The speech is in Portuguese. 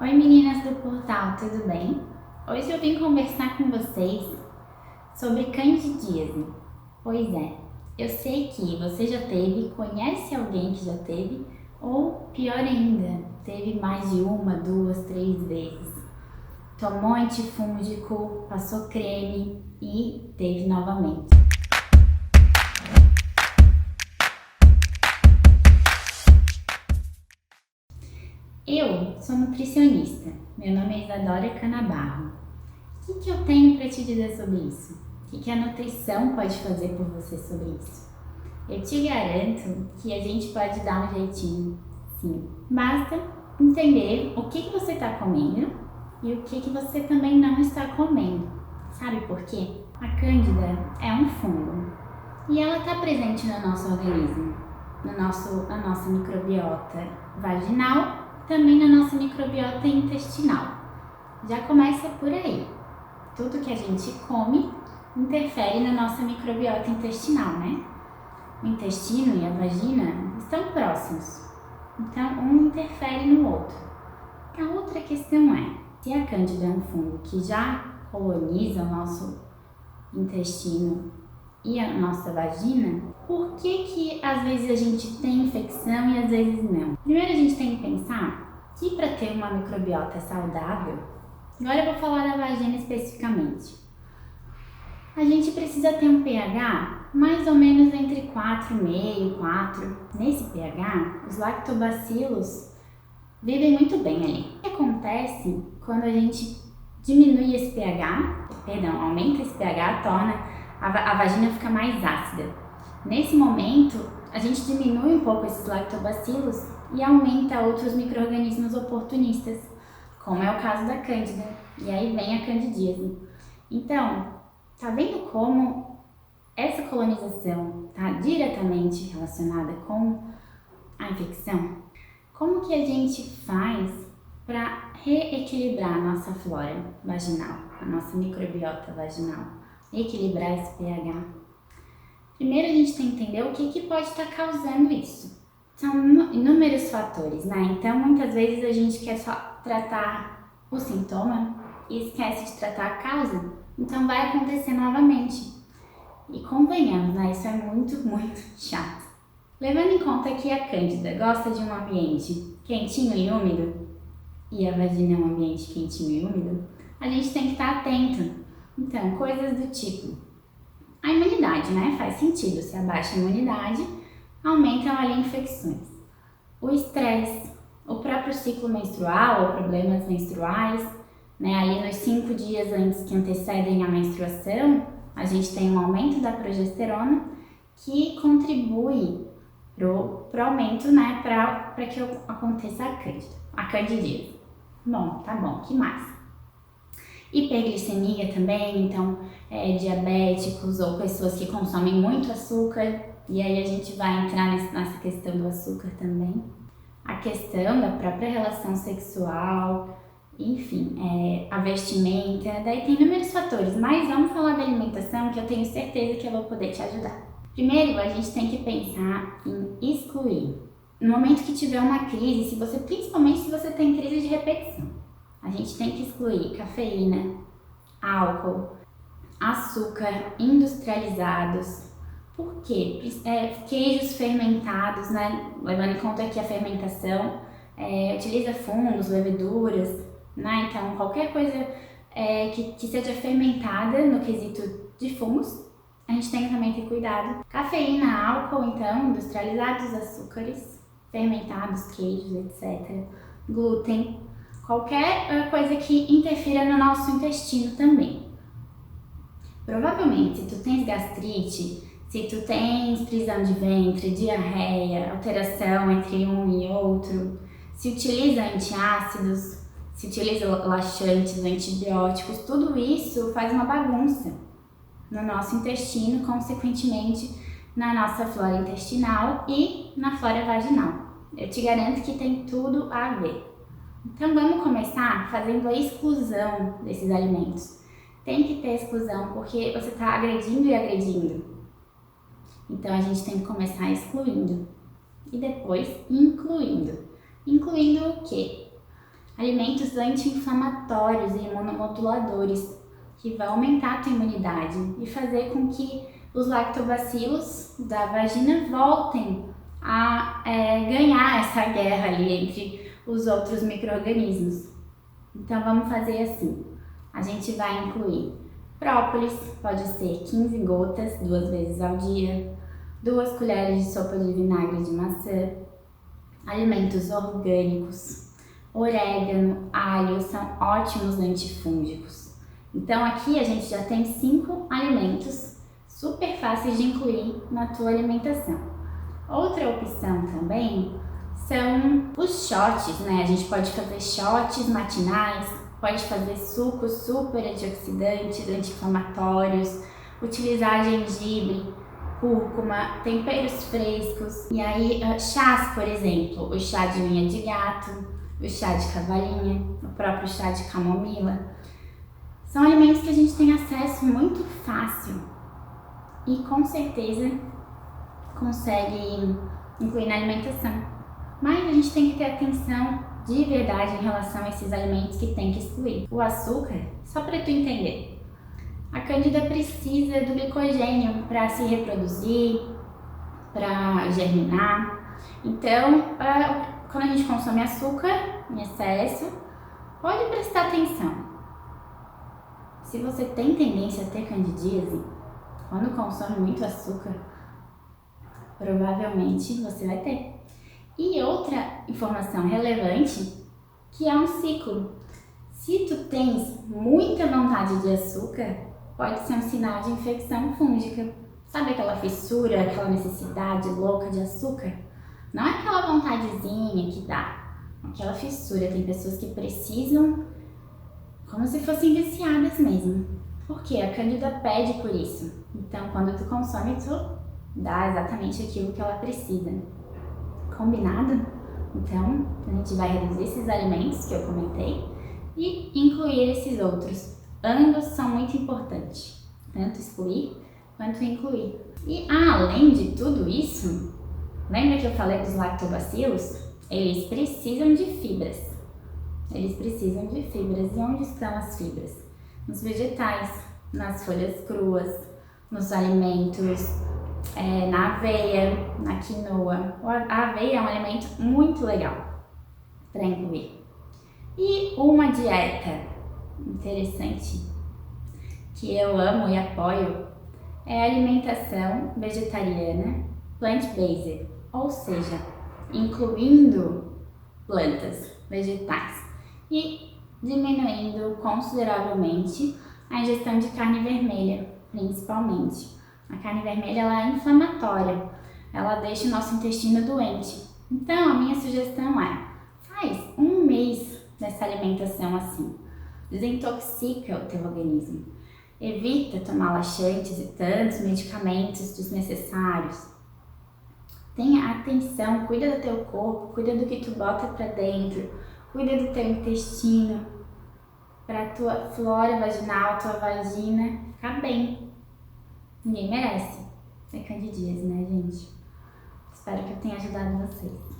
Oi meninas do portal, tudo bem? Hoje eu vim conversar com vocês sobre candidíase. Pois é, eu sei que você já teve, conhece alguém que já teve, ou pior ainda, teve mais de uma, duas, três vezes. Tomou antifúngico, passou creme e teve novamente. Eu sou nutricionista, meu nome é Isadora Canabarro. O que eu tenho para te dizer sobre isso? O que a nutrição pode fazer por você sobre isso? Eu te garanto que a gente pode dar um jeitinho, sim. Basta entender o que você está comendo e o que você também não está comendo. Sabe por quê? A cândida é um fungo e ela está presente no nosso organismo, na nossa microbiota vaginal, também na nossa microbiota intestinal. Já começa por aí. Tudo que a gente come interfere na nossa microbiota intestinal, né? O intestino e a vagina estão próximos, então um interfere no outro. A outra questão é, se a cândida é um fungo que já coloniza o nosso intestino e a nossa vagina, por que às vezes a gente tem infecção e às vezes não? Primeiro a gente tem que pensar que para ter uma microbiota saudável, agora eu vou falar da vagina especificamente, a gente precisa ter um pH mais ou menos entre 4,5 e 4. Nesse pH, os lactobacilos vivem muito bem ali. O que acontece quando a gente diminui esse pH, aumenta esse pH, torna a vagina fica mais ácida. Nesse momento, a gente diminui um pouco esses lactobacilos e aumenta outros micro-organismos oportunistas, como é o caso da cândida, e aí vem a candidíase. Então, tá vendo como essa colonização está diretamente relacionada com a infecção? Como que a gente faz para reequilibrar a nossa flora vaginal, a nossa microbiota vaginal, equilibrar esse pH? Primeiro a gente tem que entender o que pode estar causando isso. São inúmeros fatores, né? Então muitas vezes a gente quer só tratar o sintoma e esquece de tratar a causa, então vai acontecer novamente. E convenhamos, né? Isso é muito, muito chato. Levando em conta que a cândida gosta de um ambiente quentinho e úmido, e a vagina é um ambiente quentinho e úmido, a gente tem que estar atento. Então, coisas do tipo, a imunidade, né? Faz sentido, se abaixa a imunidade, aumentam ali infecções. O estresse, o próprio ciclo menstrual ou problemas menstruais, né? Ali nos 5 dias antes que antecedem a menstruação, a gente tem um aumento da progesterona que contribui pro aumento, né? Para que aconteça a candidíase. Bom, tá bom, que mais? Hiperglicemia também, então diabéticos ou pessoas que consomem muito açúcar, e aí a gente vai entrar nessa questão do açúcar também. A questão da própria relação sexual, enfim, a vestimenta, daí tem inúmeros fatores, mas vamos falar da alimentação que eu tenho certeza que eu vou poder te ajudar. Primeiro, a gente tem que pensar em excluir. No momento que tiver uma crise, principalmente se você tem crise de repetição, a gente tem que excluir cafeína, álcool, açúcar industrializados. Por quê? Queijos fermentados, né? Levando em conta que a fermentação utiliza fungos, leveduras, né? Então qualquer coisa que seja fermentada no quesito de fungos, a gente tem que também ter cuidado. Cafeína, álcool, então, industrializados, açúcares, fermentados, queijos, etc. Glúten, qualquer coisa que interfira no nosso intestino também. Provavelmente, se tu tens gastrite, se tu tens prisão de ventre, diarreia, alteração entre um e outro, se utiliza antiácidos, se utiliza laxantes, antibióticos, tudo isso faz uma bagunça no nosso intestino, consequentemente na nossa flora intestinal e na flora vaginal. Eu te garanto que tem tudo a ver. Então vamos começar fazendo a exclusão desses alimentos. Tem que ter exclusão porque você está agredindo e agredindo. Então a gente tem que começar excluindo e depois incluindo. Incluindo o quê? alimentos anti-inflamatórios e imunomoduladores, que vão aumentar a tua imunidade e fazer com que os lactobacilos da vagina voltem a ganhar essa guerra ali entre os outros micro-organismos. Então vamos fazer assim, a gente vai incluir própolis, pode ser 15 gotas, 2 vezes ao dia, 2 colheres de sopa de vinagre de maçã, alimentos orgânicos, orégano, alho são ótimos antifúngicos. Então aqui a gente já tem 5 alimentos super fáceis de incluir na tua alimentação. Outra opção também são os shots, né? A gente pode fazer shots matinais, pode fazer sucos super antioxidantes, anti-inflamatórios, utilizar gengibre, cúrcuma, temperos frescos. E aí, chás, por exemplo, o chá de unha de gato, o chá de cavalinha, o próprio chá de camomila. São alimentos que a gente tem acesso muito fácil e com certeza consegue incluir na alimentação. Mas a gente tem que ter atenção de verdade em relação a esses alimentos que tem que excluir. O açúcar, só para tu entender, a cândida precisa do glicogênio para se reproduzir, para germinar. Então, quando a gente consome açúcar em excesso, pode prestar atenção. Se você tem tendência a ter candidíase, quando consome muito açúcar, provavelmente você vai ter. E outra informação relevante, que é um ciclo. Se tu tens muita vontade de açúcar, pode ser um sinal de infecção fúngica. Sabe aquela fissura, aquela necessidade louca de açúcar? Não é aquela vontadezinha que dá, aquela fissura. Tem pessoas que precisam como se fossem viciadas mesmo. Porque a cândida pede por isso. Então, quando tu consome, tu dá exatamente aquilo que ela precisa. Combinado? Então, a gente vai reduzir esses alimentos que eu comentei e incluir esses outros. Ambos são muito importantes, tanto excluir quanto incluir. E além de tudo isso, lembra que eu falei dos lactobacilos? Eles precisam de fibras. Eles precisam de fibras. E onde estão as fibras? Nos vegetais, nas folhas cruas, nos alimentos, na aveia, na quinoa. A aveia é um alimento muito legal para incluir. E uma dieta interessante que eu amo e apoio é a alimentação vegetariana plant-based, ou seja, incluindo plantas, vegetais e diminuindo consideravelmente a ingestão de carne vermelha, principalmente. A carne vermelha ela é inflamatória, ela deixa o nosso intestino doente. Então, a minha sugestão é, faz um mês dessa alimentação assim. Desintoxica o teu organismo. Evita tomar laxantes e tantos medicamentos desnecessários. Tenha atenção, cuida do teu corpo, cuida do que tu bota pra dentro, cuida do teu intestino, pra tua flora vaginal, tua vagina ficar bem. Ninguém merece ter candidíase, né, gente? Espero que eu tenha ajudado vocês.